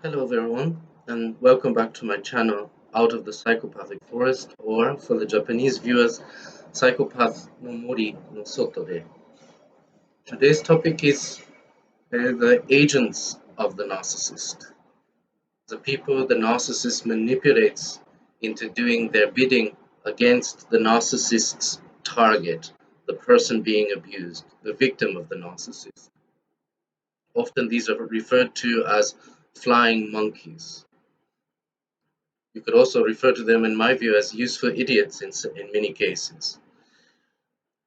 Hello everyone, and welcome back to my channel, Out of the Psychopathic Forest, or for the Japanese viewers, Psychopath no Mori no Soto de. Today's topic is the agents of the narcissist, the people the narcissist manipulates into doing their bidding against the narcissist's target, the person being abused, the victim of the narcissist. Often these are referred to as flying monkeys. You could also refer to them, in my view, as useful idiots in many cases.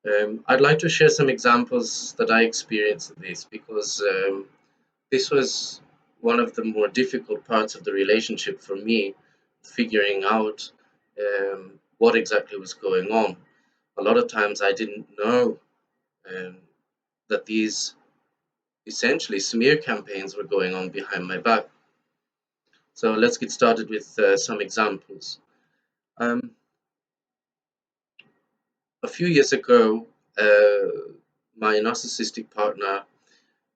I'd like to share some examples that I experienced of this because this was one of the more difficult parts of the relationship for me, figuring out what exactly was going on. A lot of times I didn't know um, that these essentially smear campaigns were going on behind my back. So let's get started with some examples. Um, A few years ago, my narcissistic partner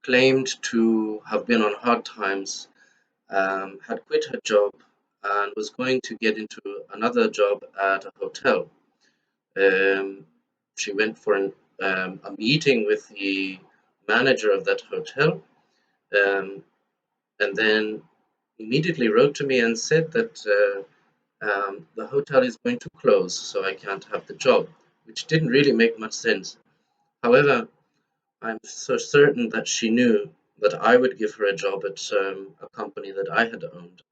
claimed to have been on hard times, had quit her job, and was going to get into another job at a hotel. Um, she went for a meeting with the manager of that hotel, um, and then immediately wrote to me and said that the hotel is going to close, so I can't have the job, which didn't really make much sense. However, I'm so certain that she knew that I would give her a job at a company that I had owned,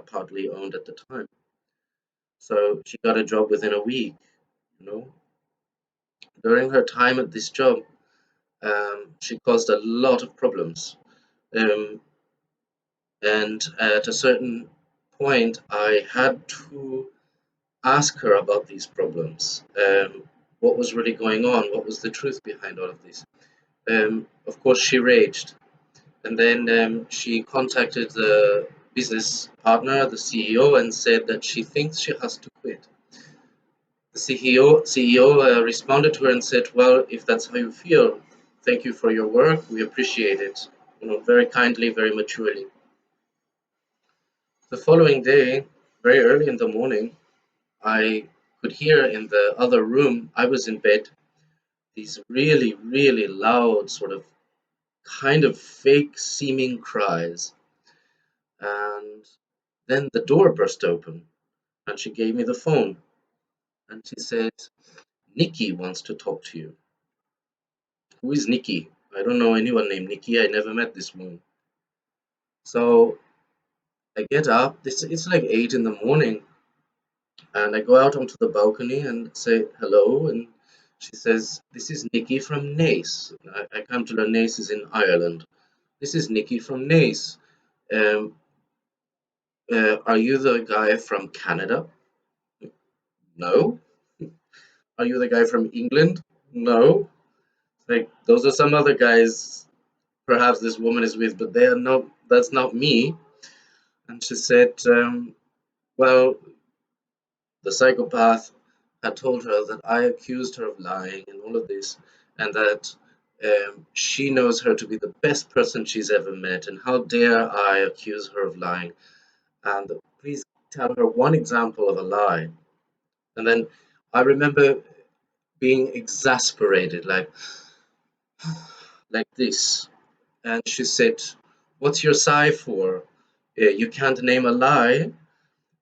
partly owned at the time. So she got a job within a week. You know, during her time at this job, she caused a lot of problems. Um, and at a certain point, I had to ask her about these problems. What was really going on? What was the truth behind all of this? Of course, she raged. And then she contacted the business partner, the CEO, and said that she thinks she has to quit. The CEO responded to her and said, "Well, if that's how you feel, thank you for your work. We appreciate it." Very kindly, very maturely. The following day, very early in the morning, I could hear in the other room, I was in bed, these really, really loud, sort of kind of fake seeming cries. And then the door burst open and she gave me the phone and she said, "Nicky wants to talk to you." Who is Nicky? I don't know anyone named Nicky. I never met this woman. So I get up. It's like 8 in the morning, and I go out onto the balcony and say hello. And she says, "This is Nicky from Naas." I come to learn Naas is in Ireland. "This is Nicky from Naas. Um, are you the guy from Canada?" "No." "Are you the guy from England?" "No." Like, those are some other guys perhaps this woman is with, but they are not, that's not me. And she said, well, the psychopath had told her that I accused her of lying and all of this, and that she knows her to be the best person she's ever met, and how dare I accuse her of lying, and please tell her one example of a lie. And then I remember being exasperated, like this. And she said, "What's your sigh for? You can't name a lie."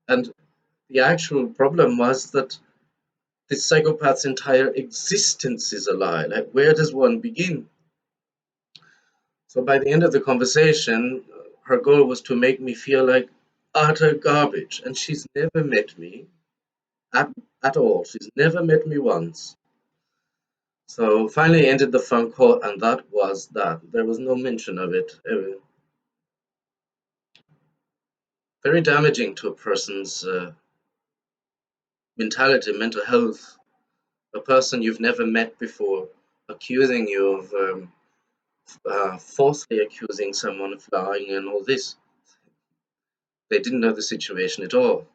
And the actual problem was that this psychopath's entire existence is a lie. Like, where does one begin? So by the end of the conversation, her goal was to make me feel like utter garbage. And she's never met me at, at all. She's never met me once. So finally ended the phone call, and that was that. There was no mention of it. Very damaging to a person's mentality, mental health. A person you've never met before accusing you of falsely accusing someone of lying and all this. They didn't know the situation at all.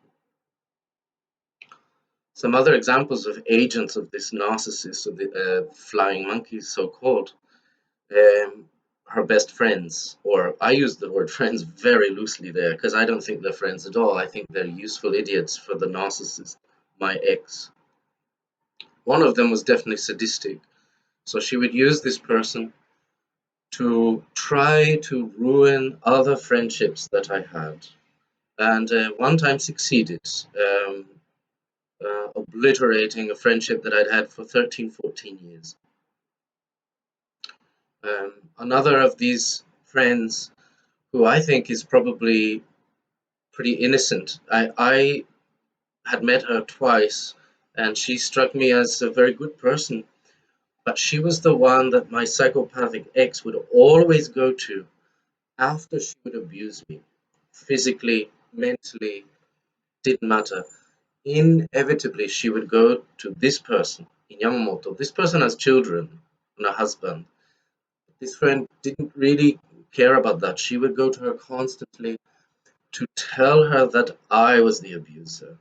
Some other examples of agents of this narcissist, of the flying monkey, so called. Um, her best friends, or I use the word friends very loosely there because I don't think they're friends at all. I think they're useful idiots for the narcissist, my ex. One of them was definitely sadistic. So she would use this person to try to ruin other friendships that I had. And one time succeeded, obliterating a friendship that I'd had for 13, 14 years. Another of these friends, who I think is probably pretty innocent, I had met her twice, and she struck me as a very good person. But she was the one that my psychopathic ex would always go to after she would abuse me, physically, mentally, didn't matter. Inevitably, she would go to this person in Yamamoto. This person has children and a husband. This friend didn't really care about that. She would go to her constantly to tell her that I was the abuser,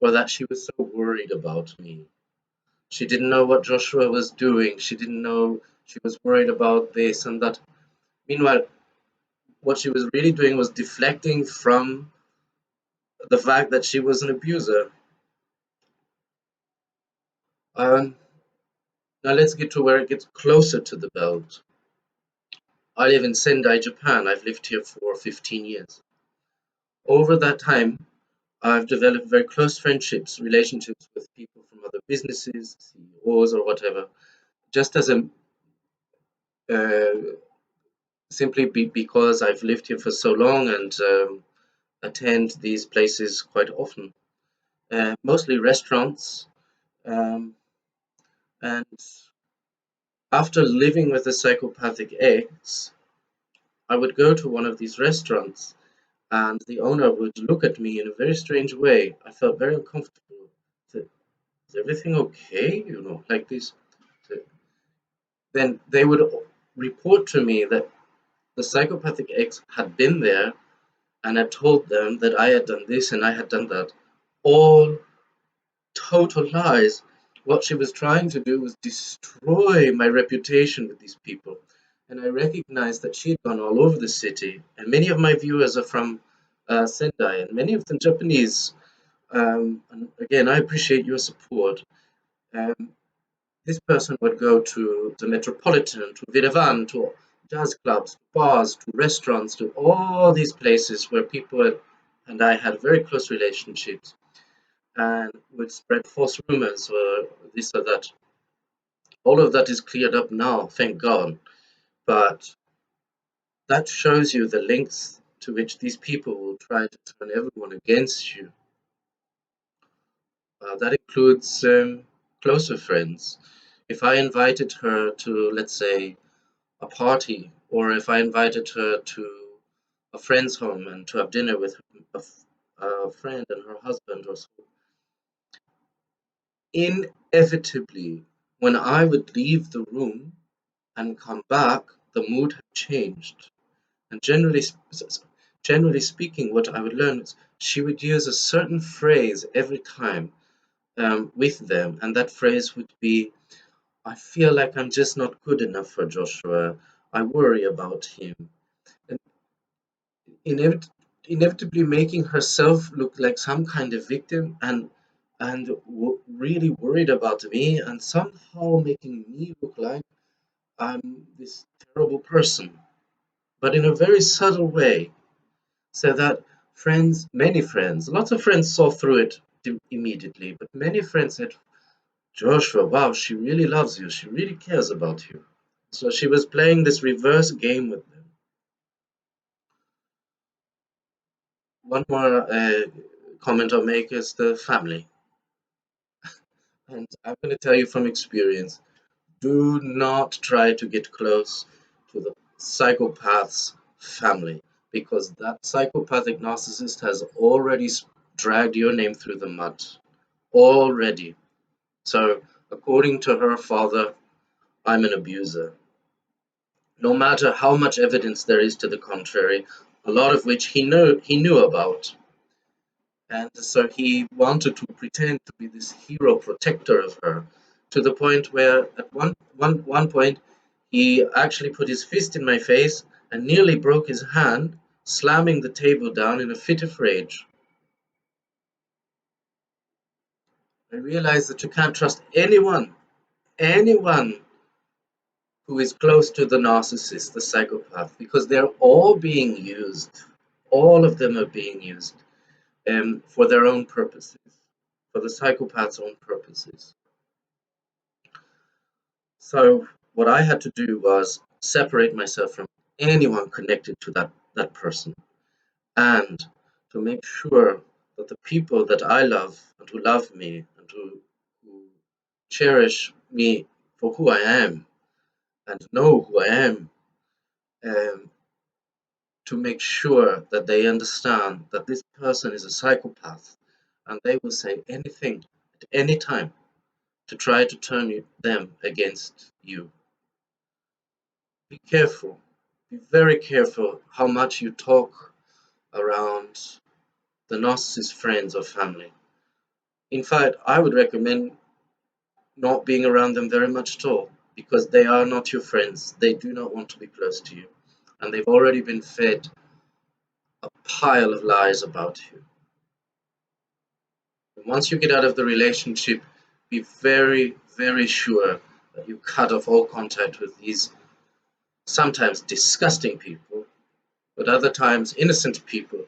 or that she was so worried about me. She didn't know what Joshua was doing. She didn't know she was worried about this and that. Meanwhile, what she was really doing was deflecting from the fact that she was an abuser. Um, Now let's get to where it gets closer to the belt. I live in Sendai, Japan. I've lived here for 15 years. Over that time, I've developed very close friendships, relationships with people from other businesses, CEOs, or whatever, just as a simply because I've lived here for so long and attend these places quite often. Mostly restaurants. Um, and after living with a psychopathic ex, I would go to one of these restaurants and the owner would look at me in a very strange way. I felt very uncomfortable. Is everything okay? Like this. Then they would report to me that the psychopathic ex had been there and had told them that I had done this and I had done that. All total lies. What she was trying to do was destroy my reputation with these people. And I recognized that she had gone all over the city. And many of my viewers are from Sendai, and many of them Japanese. And again, I appreciate your support. Um, this person would go to the Metropolitan, to Viravan, to jazz clubs, bars, to restaurants, to all these places where people and I had very close relationships and would spread false rumors or this or that. All of that is cleared up now, thank God. But that shows you the lengths to which these people will try to turn everyone against you. That includes closer friends. If I invited her to, let's say, a party, or if I invited her to a friend's home and to have dinner with a friend and her husband or so, inevitably, when I would leave the room and come back, the mood had changed. And generally speaking, what I would learn is she would use a certain phrase every time with them, and that phrase would be, "I feel like I'm just not good enough for Joshua. I worry about him." And inevitably making herself look like some kind of victim and really worried about me, and somehow making me look like I'm this terrible person, but in a very subtle way, so that many friends, lots of friends saw through it immediately, but many friends said, "Joshua, wow, she really loves you. She really cares about you." So she was playing this reverse game with them. One more comment I'll make is the family. And I'm going to tell you from experience, do not try to get close to the psychopath's family, because that psychopathic narcissist has already dragged your name through the mud. Already. So, according to her father, I'm an abuser. No matter how much evidence there is to the contrary, a lot of which he knew about. And so he wanted to pretend to be this hero protector of her, to the point where at one point He actually put his fist in my face and nearly broke his hand, slamming the table down in a fit of rage. I realized that you can't trust anyone who is close to the narcissist, the psychopath, because they're all being used. All of them are being used for their own purposes, for the psychopath's own purposes. So what I had to do was separate myself from anyone connected to that person, and to make sure that the people that I love and who love me and who cherish me for who I am and know who I am, um, to make sure that they understand that this person is a psychopath and they will say anything at any time to try to turn them against you. Be careful. Be very careful how much you talk around the narcissist friends or family. In fact, I would recommend not being around them very much at all, because they are not your friends. They do not want to be close to you. And they've already been fed a pile of lies about you. And once you get out of the relationship, be very, very sure that you cut off all contact with these sometimes disgusting people, but other times innocent people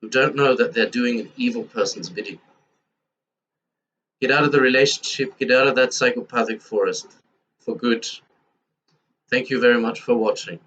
who don't know that they're doing an evil person's bidding. Get out of the relationship, get out of that psychopathic forest for good. Thank you very much for watching.